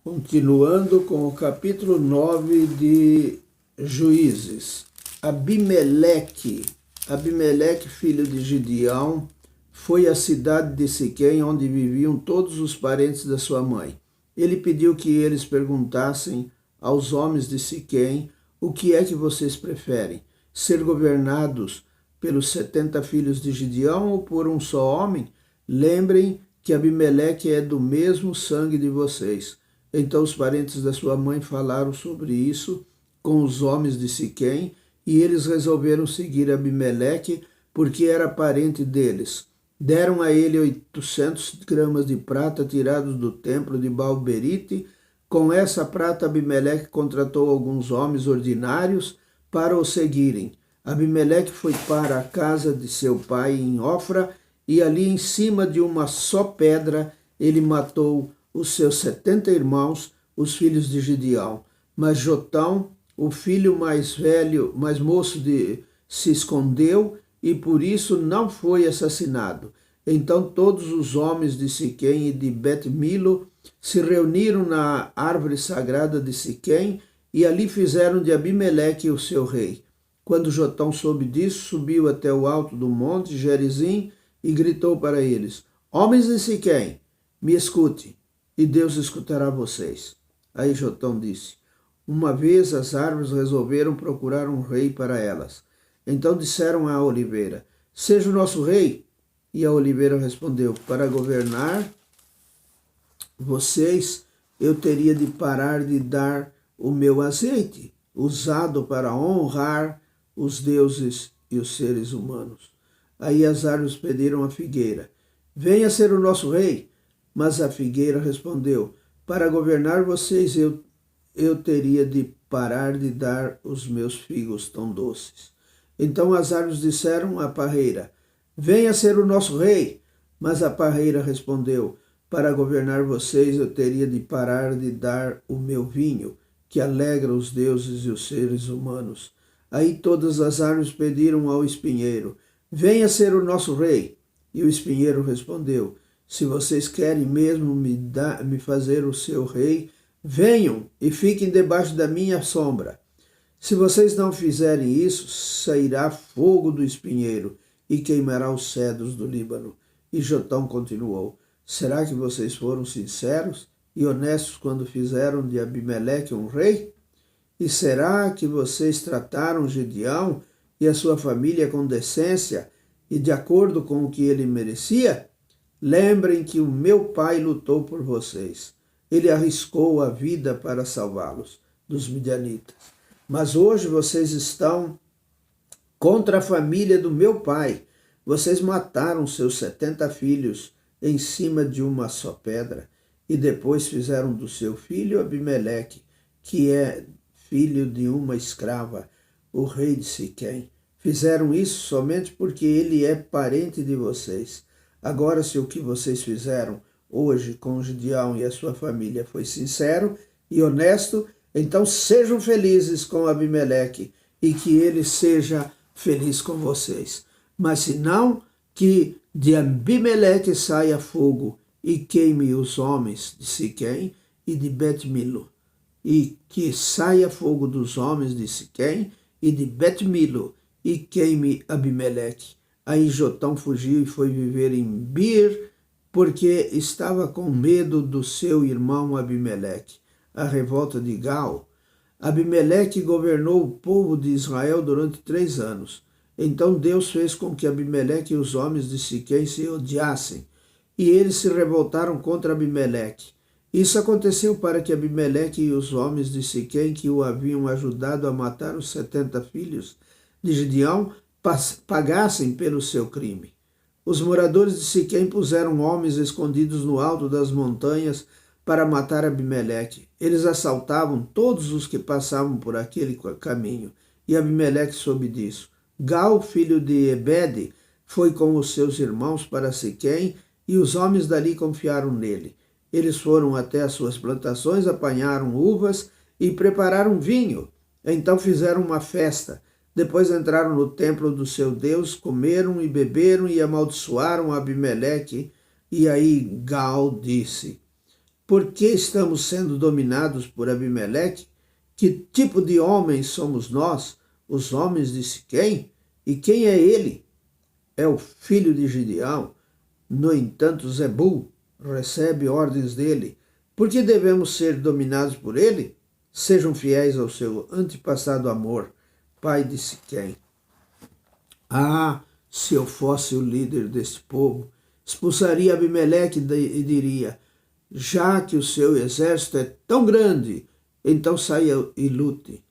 Continuando com o capítulo 9 de Juízes. Abimeleque, filho de Gideão, foi à cidade de Siquém, onde viviam todos os parentes da sua mãe. Ele pediu que eles perguntassem aos homens de Siquém: o que é que vocês preferem? Ser governados pelos 70 filhos de Gideão ou por um só homem? Lembrem que Abimeleque é do mesmo sangue de vocês. Então os parentes da sua mãe falaram sobre isso com os homens de Siquém, e eles resolveram seguir Abimeleque, porque era parente deles. Deram a ele 800 gramas de prata tirados do templo de Baal-berite. Com essa prata, Abimeleque contratou alguns homens ordinários para o seguirem. Abimeleque foi para a casa de seu pai em Ofra, e ali em cima de uma só pedra ele matou os seus 70 irmãos, os filhos de Gideão. Mas Jotão, o filho mais velho, mais moço, se escondeu e por isso não foi assassinado. Então todos os homens de Siquém e de Bet-Milo se reuniram na árvore sagrada de Siquém e ali fizeram de Abimeleque o seu rei. Quando Jotão soube disso, subiu até o alto do monte Gerizim e gritou para eles: homens de Siquém, me escute, e Deus escutará vocês. Aí Jotão disse: uma vez as árvores resolveram procurar um rei para elas. Então disseram à oliveira: seja o nosso rei. E a oliveira respondeu: para governar vocês, eu teria de parar de dar o meu azeite, usado para honrar os deuses e os seres humanos. Aí as árvores pediram à figueira: venha ser o nosso rei. Mas a figueira respondeu: para governar vocês, eu teria de parar de dar os meus figos tão doces. Então as árvores disseram à parreira: venha ser o nosso rei. Mas a parreira respondeu: para governar vocês, eu teria de parar de dar o meu vinho, que alegra os deuses e os seres humanos. Aí todas as árvores pediram ao espinheiro: venha ser o nosso rei. E o espinheiro respondeu: se vocês querem mesmo me fazer o seu rei, venham e fiquem debaixo da minha sombra. Se vocês não fizerem isso, sairá fogo do espinheiro e queimará os cedros do Líbano. E Jotão continuou: será que vocês foram sinceros e honestos quando fizeram de Abimeleque um rei? E será que vocês trataram Gideão e a sua família com decência e de acordo com o que ele merecia? Lembrem que o meu pai lutou por vocês. Ele arriscou a vida para salvá-los dos midianitas. Mas hoje vocês estão contra a família do meu pai. Vocês mataram seus 70 filhos em cima de uma só pedra e depois fizeram do seu filho Abimeleque, que é filho de uma escrava, o rei de Siquém. Fizeram isso somente porque ele é parente de vocês. Agora, se o que vocês fizeram hoje com Gideão e a sua família foi sincero e honesto, então sejam felizes com Abimeleque e que ele seja feliz com vocês. Mas se não, que de Abimeleque saia fogo e queime os homens de Siquém e de Bet-Milo. E que saia fogo dos homens de Siquém e de Bet-Milo e queime Abimeleque. Aí Jotão fugiu e foi viver em Bir, porque estava com medo do seu irmão Abimeleque. A revolta de Gal. Abimeleque governou o povo de Israel durante 3 anos. Então Deus fez com que Abimeleque e os homens de Siquém se odiassem, e eles se revoltaram contra Abimeleque. Isso aconteceu para que Abimeleque e os homens de Siquém, que o haviam ajudado a matar os 70 filhos de Gideão, pagassem pelo seu crime. Os moradores de Siquém puseram homens escondidos no alto das montanhas para matar Abimeleque. Eles assaltavam todos os que passavam por aquele caminho, e Abimeleque soube disso. Gal, filho de Ebede, foi com os seus irmãos para Siquém, e os homens dali confiaram nele. Eles foram até as suas plantações, apanharam uvas e prepararam vinho. Então fizeram uma festa. Depois entraram no templo do seu Deus, comeram e beberam e amaldiçoaram Abimeleque. E aí Gal disse: por que estamos sendo dominados por Abimeleque? Que tipo de homens somos nós, os homens de Siquém? E quem é ele? É o filho de Gideão. No entanto, Zebul recebe ordens dele. Por que devemos ser dominados por ele? Sejam fiéis ao seu antepassado Amor, pai de Siquém. Ah, se eu fosse o líder deste povo, expulsaria Abimeleque e diria: já que o seu exército é tão grande, então saia e lute.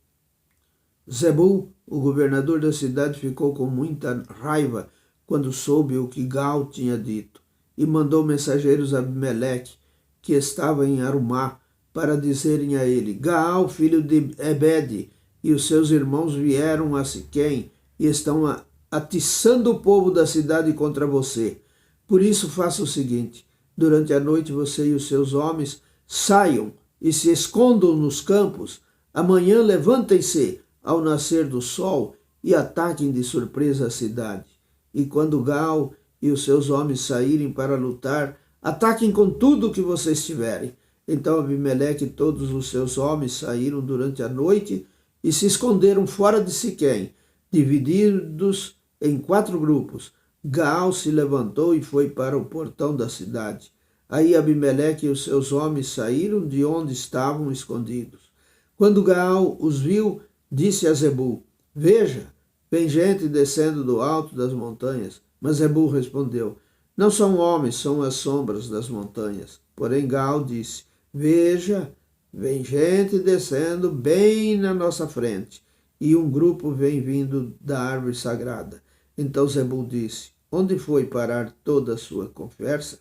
Zebul, o governador da cidade, ficou com muita raiva quando soube o que Gaal tinha dito, e mandou mensageiros a Abimeleque, que estava em Arumá, para dizerem a ele: Gaal, filho de Ebede, e os seus irmãos vieram a Siquém e estão atiçando o povo da cidade contra você. Por isso faça o seguinte: durante a noite você e os seus homens saiam e se escondam nos campos. Amanhã levantem-se ao nascer do sol e ataquem de surpresa a cidade. E quando Gaal e os seus homens saírem para lutar, ataquem com tudo o que vocês tiverem. Então Abimeleque e todos os seus homens saíram durante a noite e se esconderam fora de Siquém, divididos em 4 grupos. Gaal se levantou e foi para o portão da cidade. Aí Abimeleque e os seus homens saíram de onde estavam escondidos. Quando Gaal os viu, disse a Zebul: Veja, vem gente descendo do alto das montanhas. Mas Zebul respondeu: Não são homens, são as sombras das montanhas. Porém Gaal disse: Veja, vem gente descendo bem na nossa frente, e um grupo vem vindo da árvore sagrada. Então Zebul disse: Onde foi parar toda a sua conversa?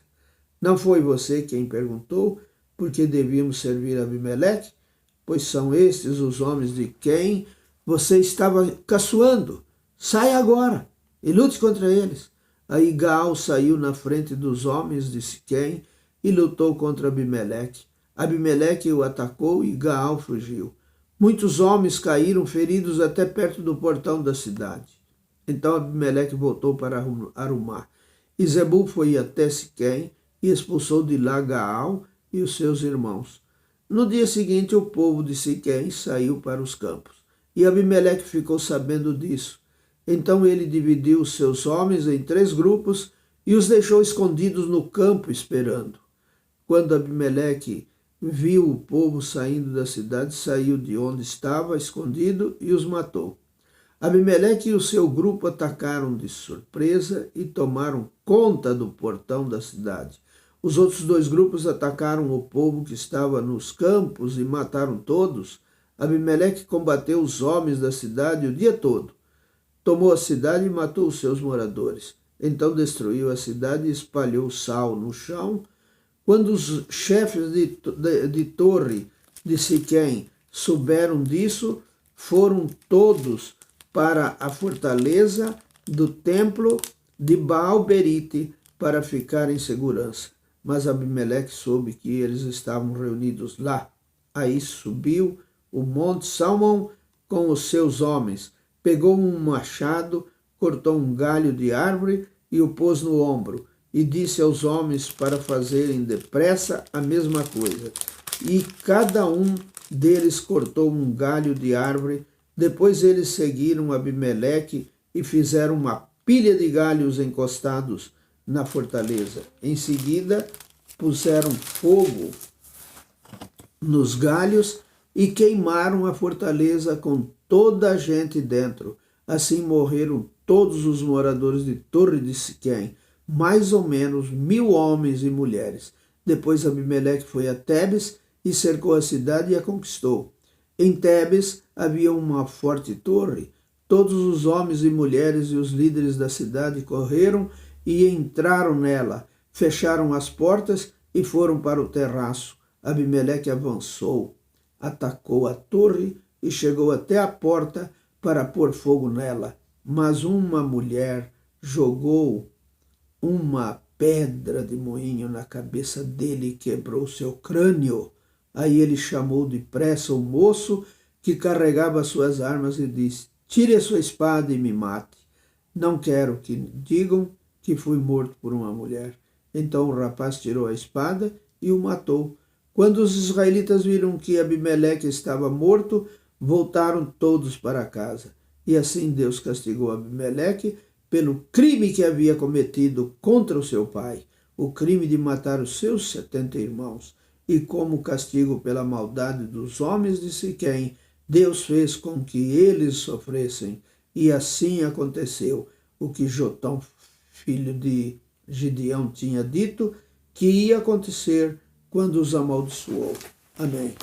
Não foi você quem perguntou por que devíamos servir a Abimeleque? Pois são estes os homens de quem você estava caçoando. Saia agora e lute contra eles. Aí Gaal saiu na frente dos homens de Siquém e lutou contra Abimeleque. Abimeleque o atacou e Gaal fugiu. Muitos homens caíram feridos até perto do portão da cidade. Então Abimeleque voltou para Arumá. E Zebul foi até Siquém e expulsou de lá Gaal e os seus irmãos. No dia seguinte, o povo de Siquém saiu para os campos. E Abimeleque ficou sabendo disso. Então ele dividiu os seus homens em 3 grupos e os deixou escondidos no campo esperando. Quando Abimeleque viu o povo saindo da cidade, saiu de onde estava escondido e os matou. Abimeleque e o seu grupo atacaram de surpresa e tomaram conta do portão da cidade. Os outros 2 grupos atacaram o povo que estava nos campos e mataram todos. Abimeleque combateu os homens da cidade o dia todo. Tomou a cidade e matou os seus moradores. Então destruiu a cidade e espalhou sal no chão. Quando os chefes de torre de Siquém souberam disso, foram todos para a fortaleza do templo de Baal-Berite para ficar em segurança. Mas Abimeleque soube que eles estavam reunidos lá. Aí subiu o monte Salmão com os seus homens, pegou um machado, cortou um galho de árvore e o pôs no ombro, e disse aos homens para fazerem depressa a mesma coisa. E cada um deles cortou um galho de árvore. Depois eles seguiram Abimeleque e fizeram uma pilha de galhos encostados na fortaleza. Em seguida, puseram fogo nos galhos e queimaram a fortaleza com toda a gente dentro. Assim morreram todos os moradores de Torre de Siquém, mais ou menos 1000 homens e mulheres. Depois Abimeleque foi a Tebes e cercou a cidade e a conquistou. Em Tebes havia uma forte torre. Todos os homens e mulheres e os líderes da cidade correram e entraram nela, fecharam as portas e foram para o terraço. Abimeleque avançou, atacou a torre e chegou até a porta para pôr fogo nela. Mas uma mulher jogou uma pedra de moinho na cabeça dele e quebrou seu crânio. Aí ele chamou depressa o moço que carregava suas armas e disse: Tire a sua espada e me mate. Não quero que digam que fui morto por uma mulher. Então o rapaz tirou a espada e o matou. Quando os israelitas viram que Abimeleque estava morto, voltaram todos para casa. E assim Deus castigou Abimeleque pelo crime que havia cometido contra o seu pai, o crime de matar os seus 70 irmãos. E como castigo pela maldade dos homens de Siquém, Deus fez com que eles sofressem. E assim aconteceu o que Jotão, filho de Gideão, tinha dito que ia acontecer quando os amaldiçoou. Amém.